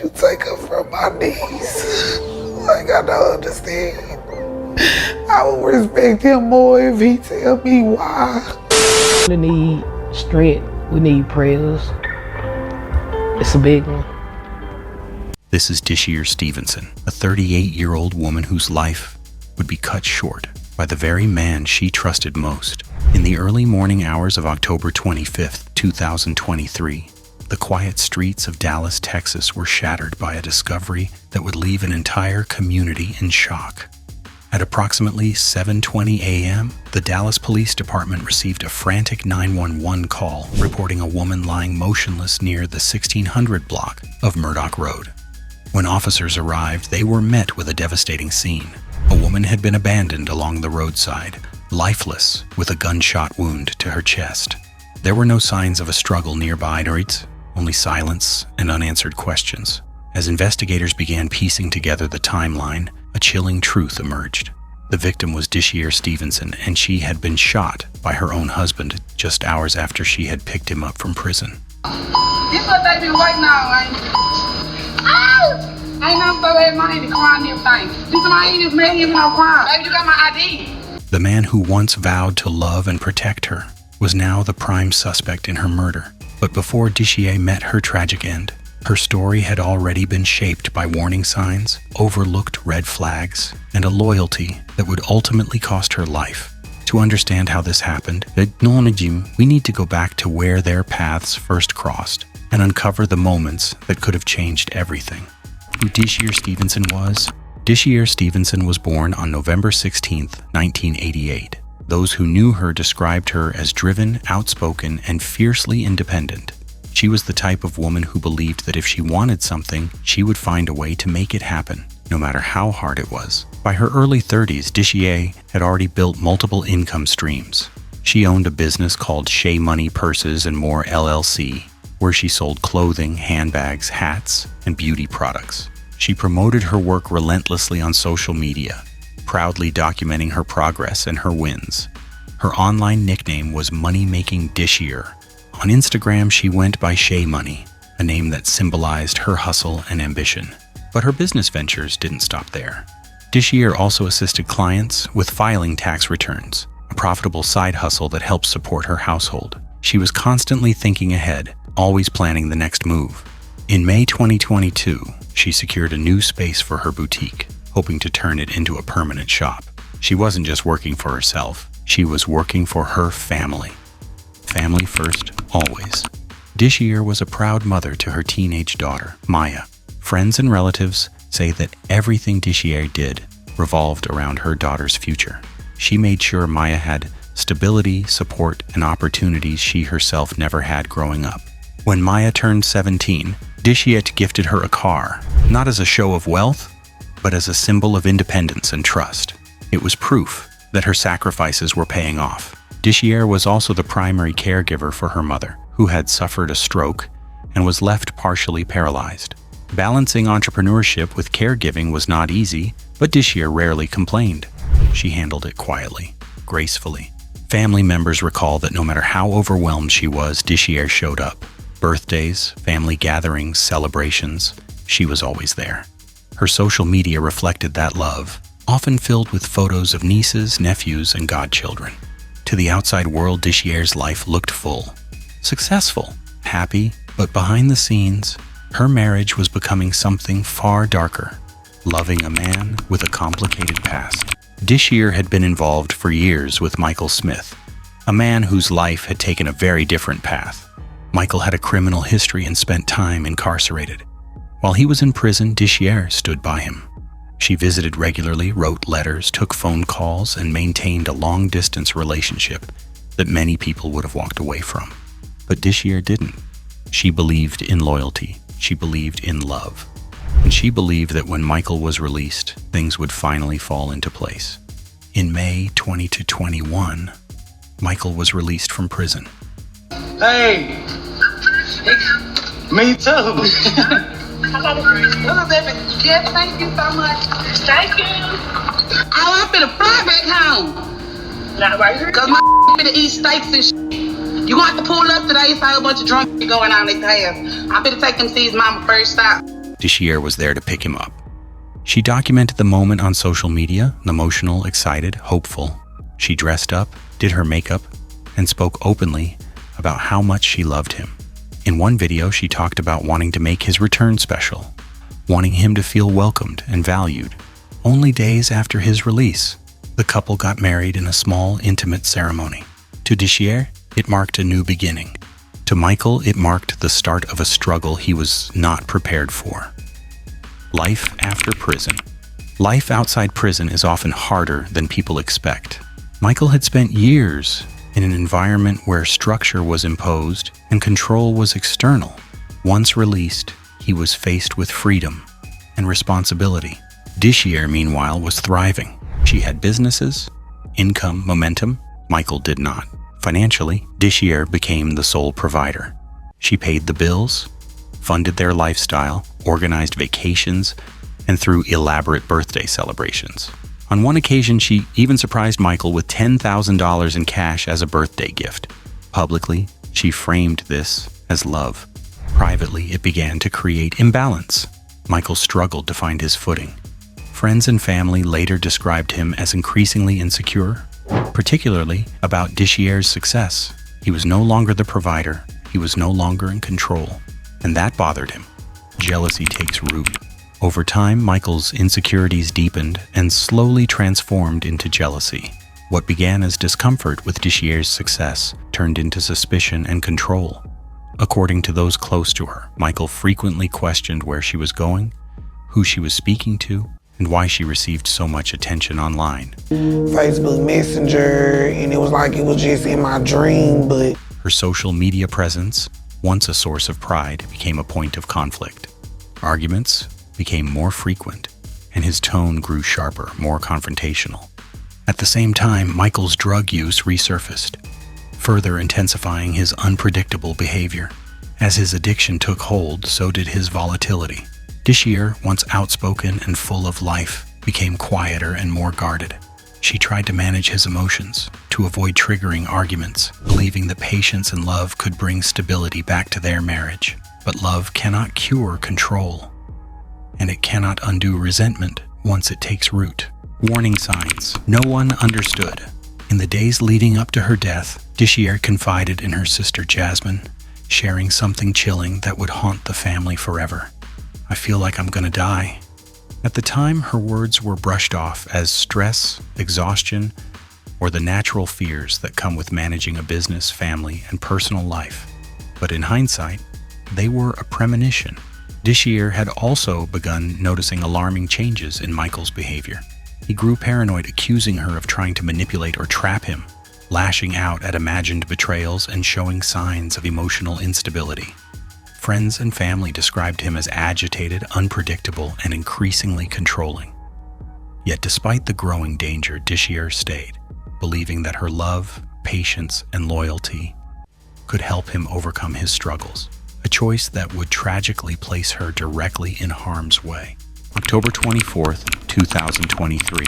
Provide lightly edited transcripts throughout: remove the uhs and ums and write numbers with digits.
you take her from my niece? Like, I don't understand. I would respect him more if he tell me why. We need strength. We need prayers. It's a big one. This is Dishier Stevenson, a 38-year-old woman whose life would be cut short by the very man she trusted most. In the early morning hours of October 25th, 2023, the quiet streets of Dallas, Texas were shattered by a discovery that would leave an entire community in shock. At approximately 7:20 a.m., the Dallas Police Department received a frantic 911 call reporting a woman lying motionless near the 1600 block of Murdoch Road. When officers arrived, they were met with a devastating scene. A woman had been abandoned along the roadside, lifeless, with a gunshot wound to her chest. There were no signs of a struggle nearby, only silence and unanswered questions. As investigators began piecing together the timeline, a chilling truth emerged. The victim was Dishier Stevenson, and she had been shot by her own husband just hours after she had picked him up from prison. This what they been waiting on, ain't it? Ain't nothing so bad, I ain't the crime and everything. This I ain't just made him no crime. Baby, you got my ID. The man who once vowed to love and protect her was now the prime suspect in her murder. But before Dishier met her tragic end, her story had already been shaped by warning signs, overlooked red flags, and a loyalty that would ultimately cost her life. To understand how this happened, we need to go back to where their paths first crossed and uncover the moments that could have changed everything. Who Dishier Stevenson was? Dishier Stevenson was born on November 16, 1988. Those who knew her described her as driven, outspoken, and fiercely independent. She was the type of woman who believed that if she wanted something, she would find a way to make it happen, no matter how hard it was. By her early 30s, Dishier had already built multiple income streams. She owned a business called Shea Money Purses and More LLC, where she sold clothing, handbags, hats, and beauty products. She promoted her work relentlessly on social media, proudly documenting her progress and her wins. Her online nickname was Money-Making Dishier. On Instagram, she went by Shea Money, a name that symbolized her hustle and ambition. But her business ventures didn't stop there. Dishier also assisted clients with filing tax returns, a profitable side hustle that helped support her household. She was constantly thinking ahead, always planning the next move. In May 2022, she secured a new space for her boutique, hoping to turn it into a permanent shop. She wasn't just working for herself, she was working for her family. Family first, always. Dishier was a proud mother to her teenage daughter, Maya. Friends and relatives say that everything Dishier did revolved around her daughter's future. She made sure Maya had stability, support, and opportunities she herself never had growing up. When Maya turned 17, Dishier gifted her a car, not as a show of wealth, but as a symbol of independence and trust. It was proof that her sacrifices were paying off. Dishier was also the primary caregiver for her mother, who had suffered a stroke and was left partially paralyzed. Balancing entrepreneurship with caregiving was not easy, but Dishier rarely complained. She handled it quietly, gracefully. Family members recall that no matter how overwhelmed she was, Dishier showed up. Birthdays, family gatherings, celebrations, she was always there. Her social media reflected that love, often filled with photos of nieces, nephews, and godchildren. To the outside world, Dishier's life looked full, successful, happy, but behind the scenes, her marriage was becoming something far darker, loving a man with a complicated past. Dishier had been involved for years with Michael Smith, a man whose life had taken a very different path. Michael had a criminal history and spent time incarcerated. While he was in prison, Dishier stood by him. She visited regularly, wrote letters, took phone calls, and maintained a long-distance relationship that many people would have walked away from. But Dishier didn't. She believed in loyalty. She believed in love. And she believed that when Michael was released, things would finally fall into place. In May 2021, Michael was released from prison. Hey! Me too! Yes, thank you so much. Thank you. Oh, I'm finna fly back home. Not right here. Cause my finna eat steaks and shit. You gonna have to pull up today. It's a whole bunch of drunk shit going on in this house. I'm finna take them to see his mama first stop. Deshier was there to pick him up. She documented the moment on social media, emotional, excited, hopeful. She dressed up, did her makeup, and spoke openly about how much she loved him. In one video, she talked about wanting to make his return special, wanting him to feel welcomed and valued. Only days after his release, the couple got married in a small, intimate ceremony. To Deshier, it marked a new beginning. To Michael, it marked the start of a struggle he was not prepared for. Life after prison. Life outside prison is often harder than people expect. Michael had spent years in an environment where structure was imposed and control was external. Once released, he was faced with freedom and responsibility. Deshier, meanwhile, was thriving. She had businesses, income, momentum. Michael did not. Financially, Deshier became the sole provider. She paid the bills, funded their lifestyle, organized vacations, and threw elaborate birthday celebrations. On one occasion, she even surprised Michael with $10,000 in cash as a birthday gift. Publicly, she framed this as love. Privately, it began to create imbalance. Michael struggled to find his footing. Friends and family later described him as increasingly insecure, particularly about Deshier's success. He was no longer the provider, he was no longer in control, and that bothered him. Jealousy takes root. Over time, Michael's insecurities deepened and slowly transformed into jealousy. What began as discomfort with Deshier's success turned into suspicion and control. According to those close to her, Michael frequently questioned where she was going, who she was speaking to, and why she received so much attention online. Facebook Messenger, and it was like it was just in my dream, but... Her social media presence, once a source of pride, became a point of conflict. Arguments became more frequent, and his tone grew sharper, more confrontational. At the same time, Michael's drug use resurfaced, further intensifying his unpredictable behavior. As his addiction took hold, so did his volatility. Deshier, once outspoken and full of life, became quieter and more guarded. She tried to manage his emotions, to avoid triggering arguments, believing that patience and love could bring stability back to their marriage. But love cannot cure control, and it cannot undo resentment once it takes root. Warning signs. No one understood. In the days leading up to her death, Deshier confided in her sister Jasmine, sharing something chilling that would haunt the family forever. "I feel like I'm gonna die." At the time, her words were brushed off as stress, exhaustion, or the natural fears that come with managing a business, family, and personal life. But in hindsight, they were a premonition. Deshier had also begun noticing alarming changes in Michael's behavior. He grew paranoid, accusing her of trying to manipulate or trap him, lashing out at imagined betrayals and showing signs of emotional instability. Friends and family described him as agitated, unpredictable, and increasingly controlling. Yet despite the growing danger, Deshier stayed, believing that her love, patience, and loyalty could help him overcome his struggles, a choice that would tragically place her directly in harm's way. October 24th, 2023.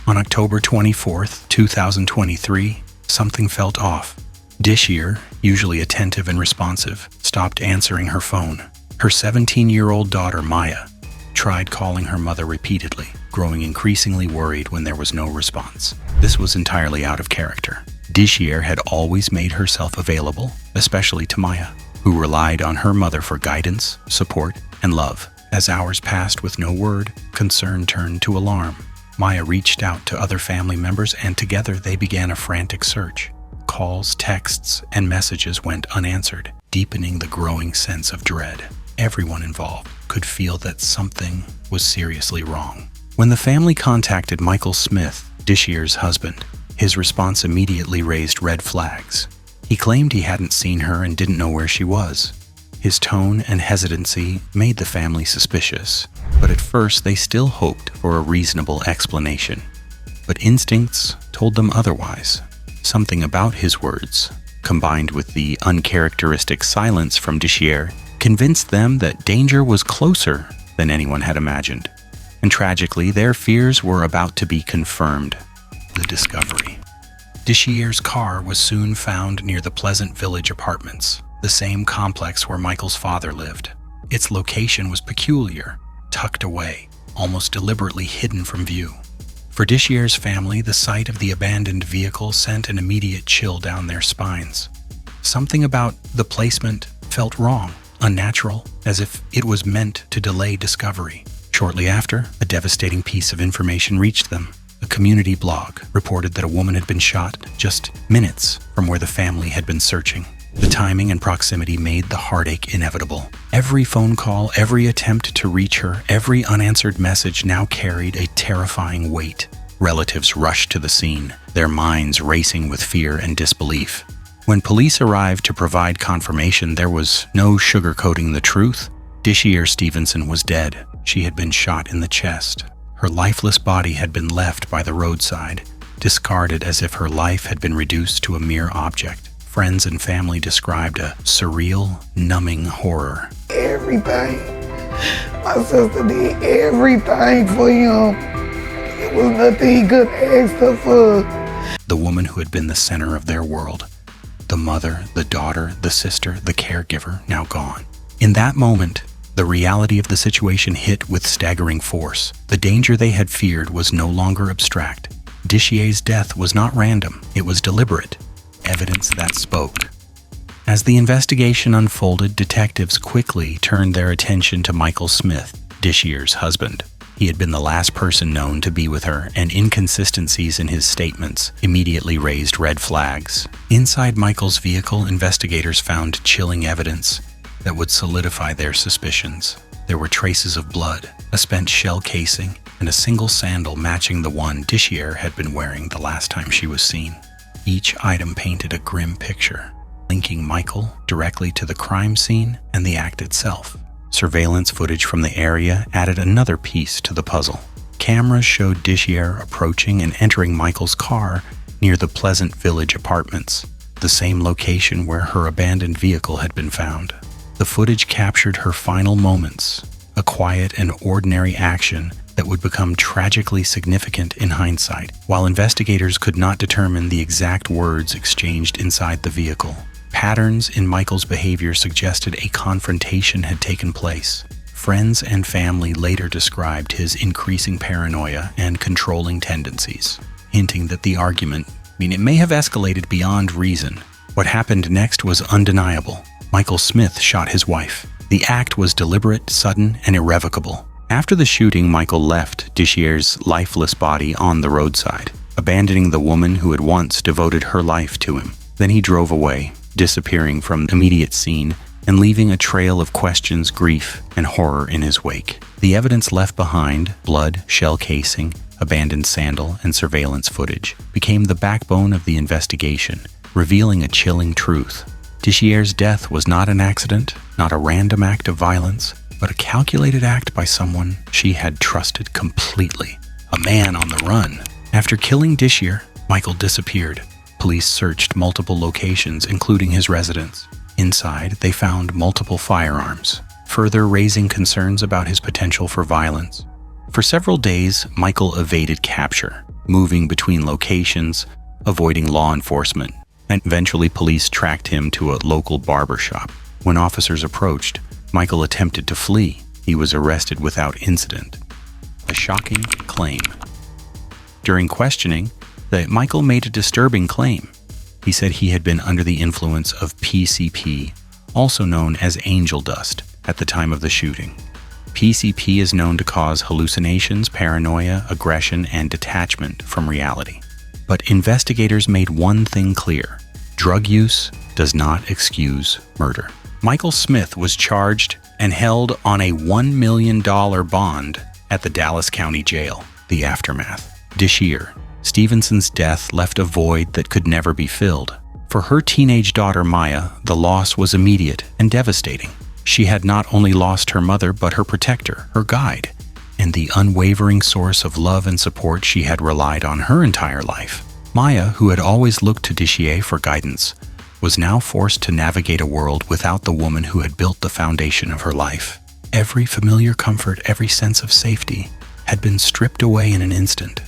On October 24th, 2023, something felt off. Deshier, usually attentive and responsive, stopped answering her phone. Her 17-year-old daughter, Maya, tried calling her mother repeatedly, growing increasingly worried when there was no response. This was entirely out of character. Deshier had always made herself available, especially to Maya, who relied on her mother for guidance, support, and love. As hours passed with no word, concern turned to alarm. Maya reached out to other family members, and together they began a frantic search. Calls, texts, and messages went unanswered, deepening the growing sense of dread. Everyone involved could feel that something was seriously wrong. When the family contacted Michael Smith, Deshier's husband, his response immediately raised red flags. He claimed he hadn't seen her and didn't know where she was. His tone and hesitancy made the family suspicious, but at first they still hoped for a reasonable explanation. But instincts told them otherwise. Something about his words, combined with the uncharacteristic silence from Deshier, convinced them that danger was closer than anyone had imagined. And tragically, their fears were about to be confirmed. The discovery. Deshier's car was soon found near the Pleasant Village apartments, the same complex where Michael's father lived. Its location was peculiar, tucked away, almost deliberately hidden from view. For Dishier's family, the sight of the abandoned vehicle sent an immediate chill down their spines. Something about the placement felt wrong, unnatural, as if it was meant to delay discovery. Shortly after, a devastating piece of information reached them. A community blog reported that a woman had been shot just minutes from where the family had been searching. The timing and proximity made the heartache inevitable. Every phone call, every attempt to reach her, every unanswered message now carried a terrifying weight. Relatives rushed to the scene, their minds racing with fear and disbelief. When police arrived to provide confirmation, there was no sugarcoating the truth. Dishier Stevenson was dead. She had been shot in the chest. Her lifeless body had been left by the roadside, discarded as if her life had been reduced to a mere object. Friends and family described a surreal, numbing horror. Everything. My sister did everything for him. It was nothing he could ask her for. The woman who had been the center of their world. The mother, the daughter, the sister, the caregiver, now gone. In that moment, the reality of the situation hit with staggering force. The danger they had feared was no longer abstract. Dishier's death was not random, it was deliberate. Evidence that spoke. As the investigation unfolded, detectives quickly turned their attention to Michael Smith, Dishier's husband. He had been the last person known to be with her, and inconsistencies in his statements immediately raised red flags. Inside Michael's vehicle, investigators found chilling evidence that would solidify their suspicions. There were traces of blood, a spent shell casing, and a single sandal matching the one Dishier had been wearing the last time she was seen. Each item painted a grim picture, linking Michael directly to the crime scene and the act itself. Surveillance footage from the area added another piece to the puzzle. Cameras showed Dishier approaching and entering Michael's car near the Pleasant Village apartments, the same location where her abandoned vehicle had been found. The footage captured her final moments, a quiet and ordinary action that would become tragically significant in hindsight. While investigators could not determine the exact words exchanged inside the vehicle, patterns in Michael's behavior suggested a confrontation had taken place. Friends and family later described his increasing paranoia and controlling tendencies, hinting that the argument, it may have escalated beyond reason. What happened next was undeniable. Michael Smith shot his wife. The act was deliberate, sudden, and irrevocable. After the shooting, Michael left Dishier's lifeless body on the roadside, abandoning the woman who had once devoted her life to him. Then he drove away, disappearing from the immediate scene and leaving a trail of questions, grief, and horror in his wake. The evidence left behind, blood, shell casing, abandoned sandal, and surveillance footage, became the backbone of the investigation, revealing a chilling truth. Dishier's death was not an accident, not a random act of violence, but a calculated act by someone she had trusted completely. A man on the run. After killing Dishier, Michael disappeared. Police searched multiple locations, including his residence. Inside, they found multiple firearms, further raising concerns about his potential for violence. For several days, Michael evaded capture, moving between locations, avoiding law enforcement, and eventually police tracked him to a local barber shop. When officers approached, Michael attempted to flee. He was arrested without incident. A shocking claim. During questioning, Michael made a disturbing claim. He said he had been under the influence of PCP, also known as angel dust, at the time of the shooting. PCP is known to cause hallucinations, paranoia, aggression, and detachment from reality. But investigators made one thing clear: drug use does not excuse murder. Michael Smith was charged and held on a $1 million bond at the Dallas County Jail. The aftermath. Dishier Stevenson's death left a void that could never be filled. For her teenage daughter Maya, the loss was immediate and devastating. She had not only lost her mother, but her protector, her guide, and the unwavering source of love and support she had relied on her entire life. Maya, who had always looked to Dishier for guidance, was now forced to navigate a world without the woman who had built the foundation of her life. Every familiar comfort, every sense of safety had been stripped away in an instant.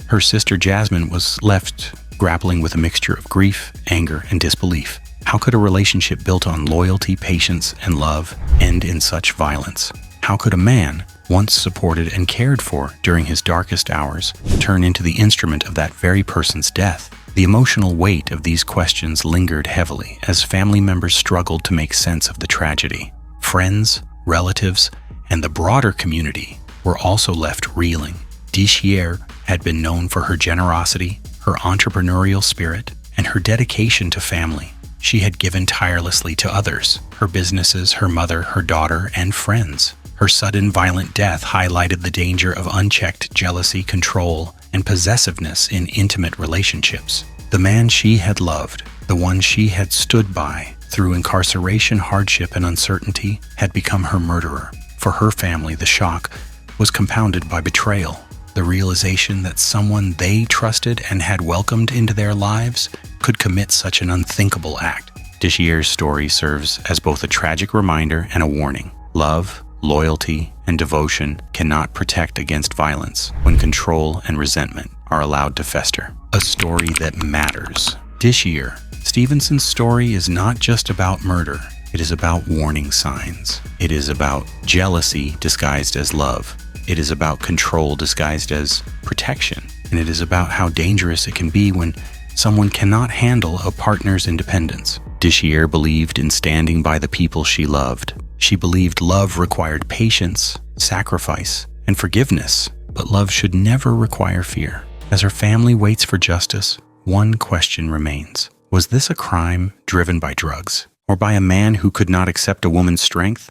Her sister Jasmine was left grappling with a mixture of grief, anger, and disbelief. How How could a relationship built on loyalty, patience, and love end in such violence? How could a man, once supported and cared for during his darkest hours, turn into the instrument of that very person's death? The emotional weight of these questions lingered heavily as family members struggled to make sense of the tragedy. Friends, relatives, and the broader community were also left reeling. Deschier had been known for her generosity, her entrepreneurial spirit, and her dedication to family. She had given tirelessly to others, her businesses, her mother, her daughter, and friends. Her sudden violent death highlighted the danger of unchecked jealousy, control, and possessiveness in intimate relationships. The man she had loved, the one she had stood by through incarceration, hardship, and uncertainty, had become her murderer. For her family, the shock was compounded by betrayal. The realization that someone they trusted and had welcomed into their lives could commit such an unthinkable act. Deschier's story serves as both a tragic reminder and a warning. Love, loyalty, and devotion cannot protect against violence when control and resentment are allowed to fester. A story that matters. Deschier. Stevenson's story is not just about murder. It is about warning signs. It is about jealousy disguised as love. It is about control disguised as protection. And it is about how dangerous it can be when someone cannot handle a partner's independence. Deschier believed in standing by the people she loved. She believed love required patience, sacrifice, and forgiveness, but love should never require fear. As her family waits for justice, one question remains. Was this a crime driven by drugs, or by a man who could not accept a woman's strength?